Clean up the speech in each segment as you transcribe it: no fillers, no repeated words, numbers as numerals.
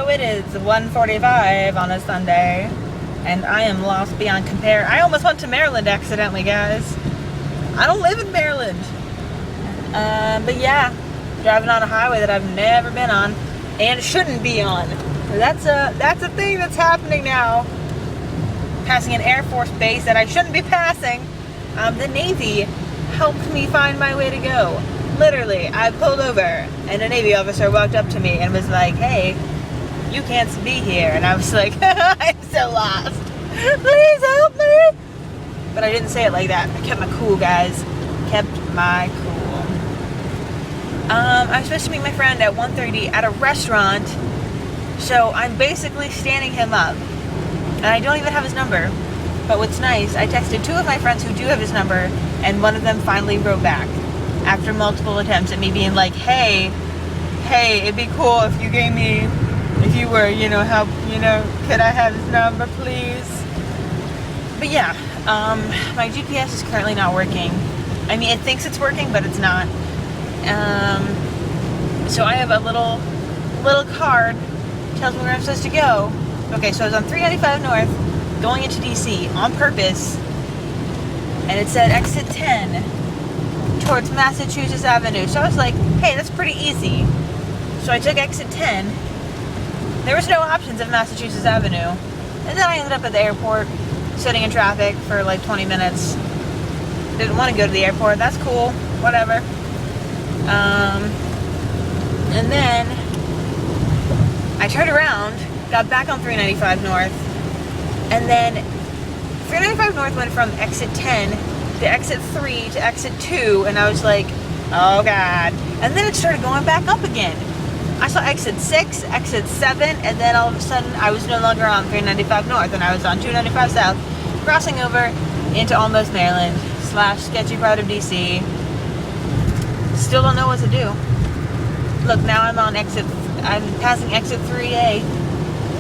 so it is 1:45 on a Sunday, and I am lost beyond compare. I almost went to Maryland accidentally, guys. I don't live in Maryland. But yeah, driving on a highway that I've never been on and shouldn't be on. That's a thing that's happening now. Passing an Air Force base that I shouldn't be passing. The Navy helped me find my way to go. Literally, I pulled over and a Navy officer walked up to me and was like, "Hey, you can't be here." And I was like, "I'm so lost. Please help me." But I didn't say it like that. I kept my cool, guys. Kept my cool. I'm supposed to meet my friend at 1:30 at a restaurant. So I'm basically standing him up. And I don't even have his number. But what's nice, I texted two of my friends who do have his number, and one of them finally wrote back after multiple attempts at me being like, hey, it'd be cool if you gave me, if you were, help, could I have his number, please? But yeah, my GPS is currently not working. I mean, it thinks it's working, but it's not. So I have a little card, tells me where I'm supposed to go. Okay, so I was on 395 North, going into DC on purpose, and it said exit 10 towards Massachusetts Avenue. So I was like, hey, that's pretty easy. So I took exit 10. There was no options of Massachusetts Avenue. And then I ended up at the airport, sitting in traffic for like 20 minutes. Didn't want to go to the airport. That's cool. Whatever. And then I turned around, got back on 395 North, and then 395 North went from exit 10 to exit 3 to exit 2, and I was like, oh god. And then it started going back up again. I saw exit 6, exit 7, and then all of a sudden I was no longer on 395 North, and I was on 295 South, crossing over into almost Maryland / sketchy part of DC. Still don't know what to do. Look, now I'm passing exit 3A.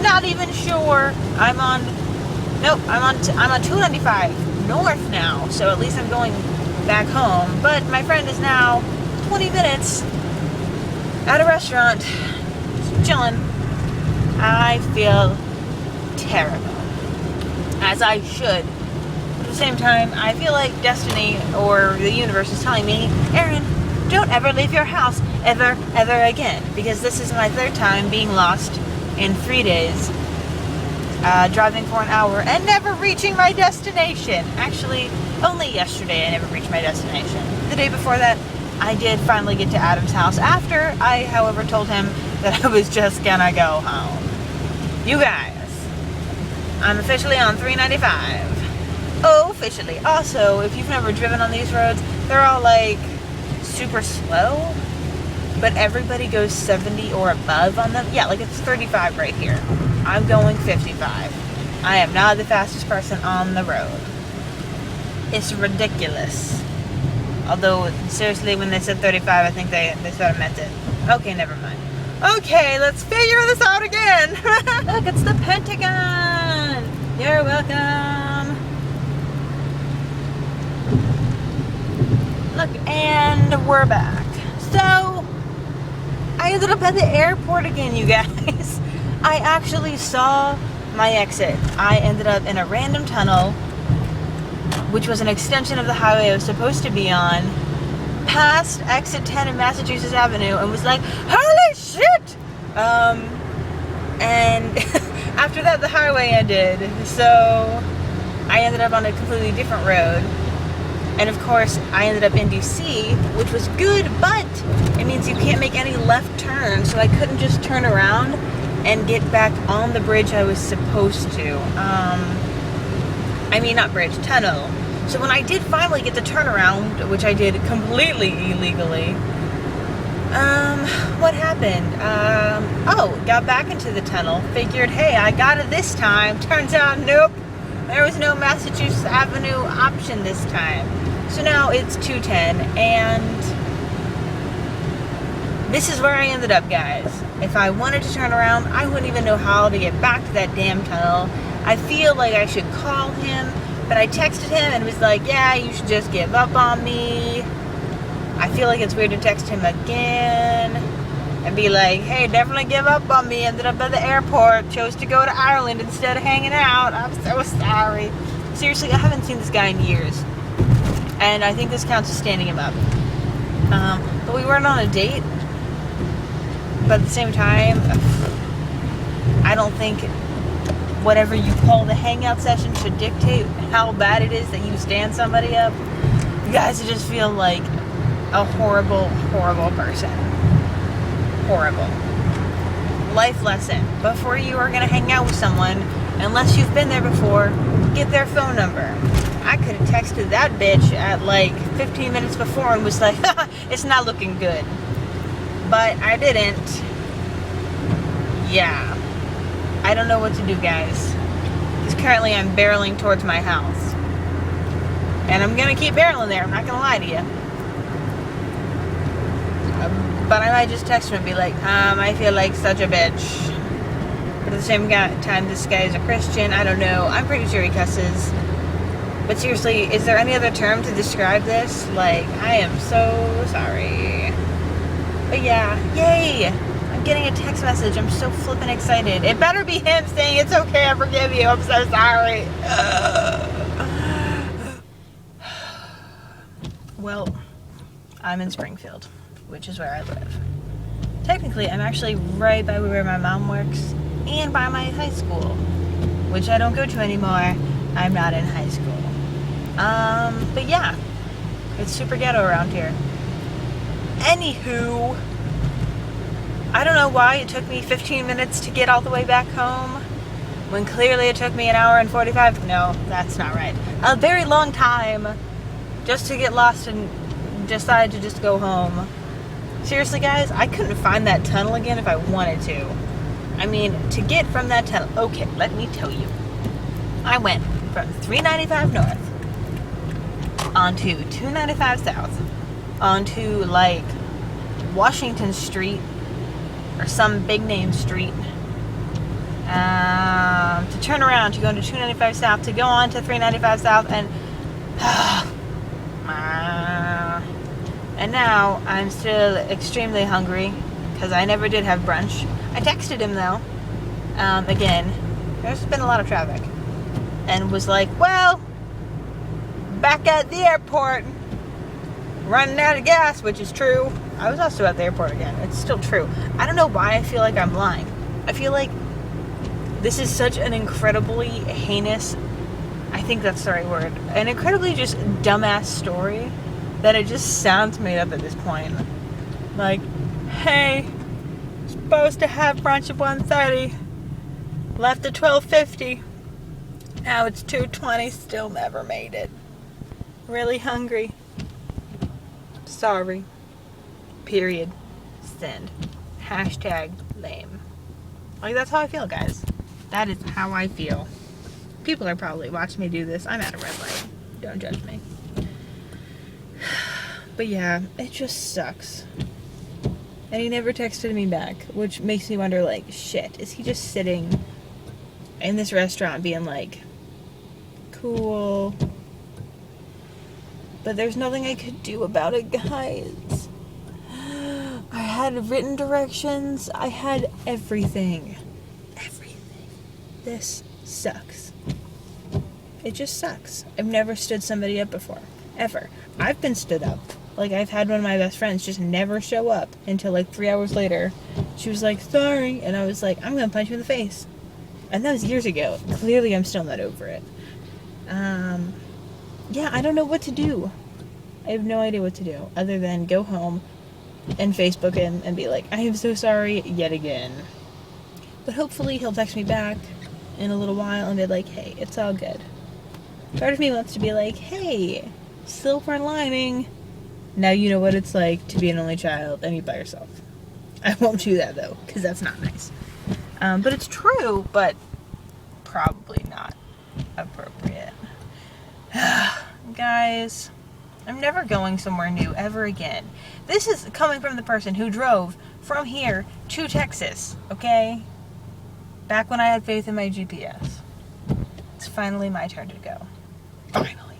Not even sure. I'm on 295 North now, so at least I'm going back home. But my friend is now 20 minutes at a restaurant, chilling. I feel terrible, as I should. At the same time, I feel like destiny or the universe is telling me, Erin, don't ever leave your house ever again, because this is my third time being lost in 3 days, driving for an hour and never reaching my destination. Actually, only yesterday I never reached my destination. The day before that, I did finally get to Adam's house after I, however, told him that I was just gonna go home. You guys, I'm officially on 395. Oh, officially. Also, if you've never driven on these roads, they're all like super slow, but everybody goes 70 or above on them. Yeah, like it's 35 right here. I'm going 55. I am not the fastest person on the road. It's ridiculous. Although, seriously, when they said 35, I think they sort of meant it. Okay, never mind. Okay, let's figure this out again. Look, it's the Pentagon. You're welcome. Look, and we're back. So, I ended up at the airport again, you guys. I actually saw my exit. I ended up in a random tunnel, which was an extension of the highway I was supposed to be on, past exit 10 of Massachusetts Avenue, and was like, holy shit! And after that, the highway ended. So, I ended up on a completely different road. And of course, I ended up in DC, which was good, but it means you can't make any left turns, so I couldn't just turn around and get back on the bridge I was supposed to. Not bridge, tunnel. So when I did finally get the turnaround, which I did completely illegally, what happened? Got back into the tunnel, figured, hey, I got it this time. Turns out, nope, there was no Massachusetts Avenue option this time. So now it's 210, and this is where I ended up, guys. If I wanted to turn around, I wouldn't even know how to get back to that damn tunnel. I feel like I should call him, but I texted him and was like, yeah, you should just give up on me. I feel like it's weird to text him again and be like, hey, definitely give up on me, ended up at the airport, chose to go to Ireland instead of hanging out. I'm so sorry. Seriously, I haven't seen this guy in years. And I think this counts as standing him up. But we weren't on a date. But at the same time, I don't think whatever you call the hangout session should dictate how bad it is that you stand somebody up. You guys just feel like a horrible, horrible person. Horrible. Life lesson. Before you are going to hang out with someone, unless you've been there before, get their phone number. I could have texted that bitch at like 15 minutes before and was like, it's not looking good. But I didn't. Yeah. I don't know what to do, guys. Because currently I'm barreling towards my house. And I'm going to keep barreling there. I'm not going to lie to you. But I might just text him and be like, I feel like such a bitch. But at the same time, this guy is a Christian. I don't know. I'm pretty sure he cusses. But seriously, is there any other term to describe this? Like, I am so sorry. But yeah, yay! I'm getting a text message. I'm so flippin' excited. It better be him saying, it's okay, I forgive you. I'm so sorry. Well, I'm in Springfield, which is where I live. Technically, I'm actually right by where my mom works and by my high school, which I don't go to anymore. I'm not in high school. But yeah, it's super ghetto around here. Anywho, I don't know why it took me 15 minutes to get all the way back home, when clearly it took me an hour and 45. No, that's not right. A very long time just to get lost and decide to just go home. Seriously, guys, I couldn't find that tunnel again if I wanted to. I mean, to get from that tunnel, okay, let me tell you. I went from 395 north onto 295 south onto like Washington Street or some big name street to turn around to go into 295 south to go on to 395 south and now I'm still extremely hungry because I never did have brunch. I texted him though, again, there's been a lot of traffic, and was like, well, back at the airport, running out of gas, which is true. I was also at the airport again. It's still true. I don't know why I feel like I'm lying. I feel like this is such an incredibly heinous, I think that's the right word, an incredibly just dumbass story that it just sounds made up at this point. Like, hey, supposed to have brunch at 1:30, left at 12:50, now it's 2:20, still never made it. Really hungry. Sorry. Period. Send. Hashtag lame. Like, that's how I feel, guys. That is how I feel. People are probably watching me do this. I'm at a red light. Don't judge me. But yeah, it just sucks. And he never texted me back, which makes me wonder, like, shit, is he just sitting in this restaurant being like, cool, but there's nothing I could do about it, guys. I had written directions. I had everything. Everything. This sucks. It just sucks. I've never stood somebody up before. Ever. I've been stood up. Like, I've had one of my best friends just never show up until like 3 hours later. She was like, sorry. And I was like, I'm going to punch you in the face. And that was years ago. Clearly, I'm still not over it. Yeah, I don't know what to do. I have no idea what to do other than go home and Facebook him and be like, I am so sorry yet again. But hopefully he'll text me back in a little while and be like, hey, it's all good. Part of me wants to be like, hey, silver lining. Now you know what it's like to be an only child and be by yourself. I won't do that though, because that's not nice. But it's true, but probably not appropriate. Guys, I'm never going somewhere new ever again. This is coming from the person who drove from here to Texas, okay? Back when I had faith in my GPS. It's finally my turn to go. Finally.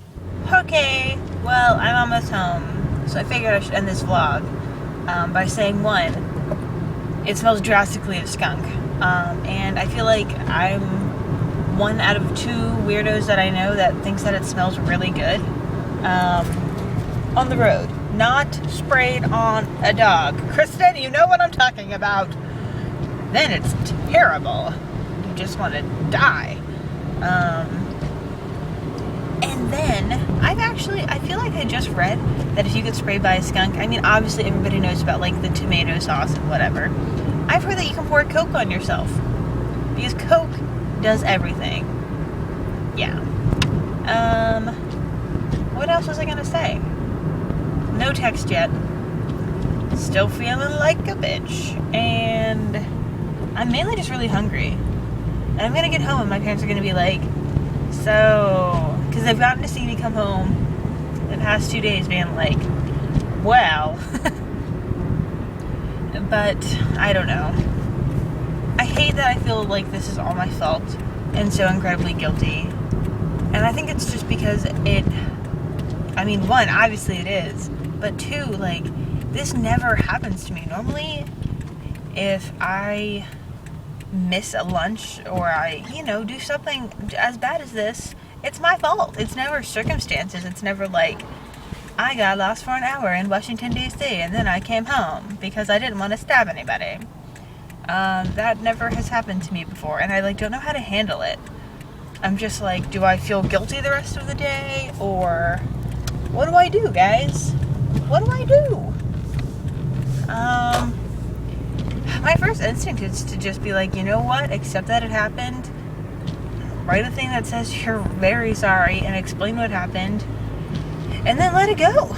Okay, well, I'm almost home. So I figured I should end this vlog by saying, one, it smells drastically of skunk. And I feel like I'm one out of 2 weirdos that I know that thinks that it smells really good on the road. Not sprayed on a dog. Kristen, you know what I'm talking about. Then it's terrible. You just want to die. And then I feel like I just read that if you get sprayed by a skunk, I mean, obviously everybody knows about like the tomato sauce and whatever. I've heard that you can pour Coke on yourself because Coke does everything. Yeah. What else was I gonna say? No text yet. Still feeling like a bitch. And I'm mainly just really hungry. And I'm gonna get home and my parents are gonna be like, so, because they've gotten to see me come home the past 2 days being like, well, but I don't know. I hate that I feel like this is all my fault and so incredibly guilty. And I think it's just because I mean, 1, obviously it is, but 2, like, this never happens to me. Normally, if I miss a lunch or I, do something as bad as this, it's my fault. It's never circumstances. It's never like, I got lost for an hour in Washington, D.C. and then I came home because I didn't want to stab anybody. That never has happened to me before, and I don't know how to handle it. I'm just like, do I feel guilty the rest of the day, or what do I do, guys? What do I do? My first instinct is to just be like, you know what? Accept that it happened. Write a thing that says you're very sorry and explain what happened. And then let it go.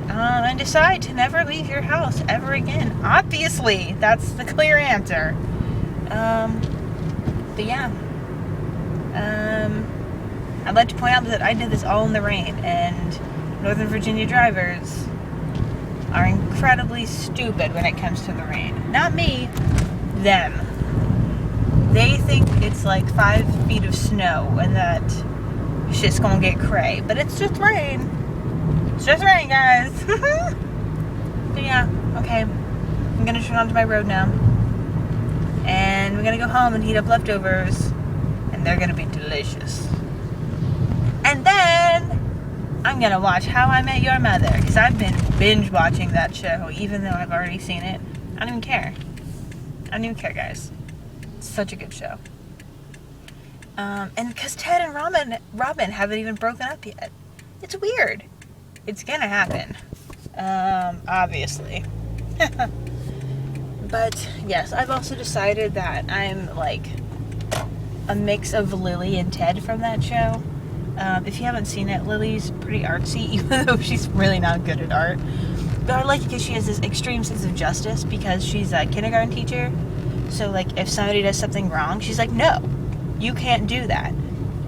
And decide to never leave your house ever again. Obviously, that's the clear answer. But yeah. I'd like to point out that I did this all in the rain, and Northern Virginia drivers are incredibly stupid when it comes to the rain. Not me, them. They think it's like 5 feet of snow and that shit's gonna get cray. But it's just rain. It's just rain, guys. But yeah, okay. I'm gonna turn onto my road now. And we're gonna go home and heat up leftovers. And they're gonna be delicious. And then I'm gonna watch How I Met Your Mother, because I've been binge watching that show, even though I've already seen it. I don't even care. I don't even care, guys. It's such a good show. And because Ted and Robin haven't even broken up yet. It's weird. It's gonna happen. Obviously. But yes, I've also decided that I'm like a mix of Lily and Ted from that show. If you haven't seen it, Lily's pretty artsy, even though she's really not good at art. But I like it because she has this extreme sense of justice because she's a kindergarten teacher. So, like, if somebody does something wrong, she's like, no, you can't do that.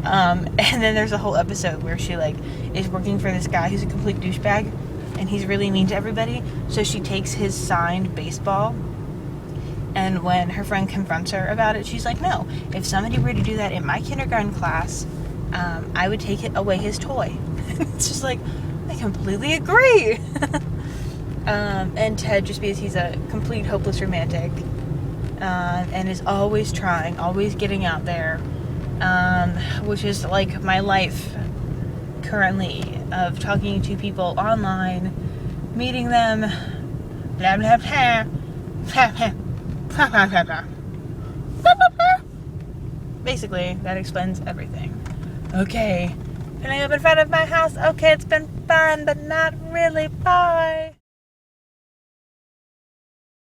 And then there's a whole episode where she, like, is working for this guy who's a complete douchebag, and he's really mean to everybody. So she takes his signed baseball, and when her friend confronts her about it, she's like, no, if somebody were to do that in my kindergarten class, I would take it away his toy. It's just like, I completely agree. And Ted, just because he's a complete hopeless romantic, and is always trying, always getting out there, which is like my life currently, of talking to people online, meeting them, blah blah blah, blah blah blah blah blah. Basically, that explains everything. Okay, pulling up in front of my house. Okay, it's been fun, but not really. Bye.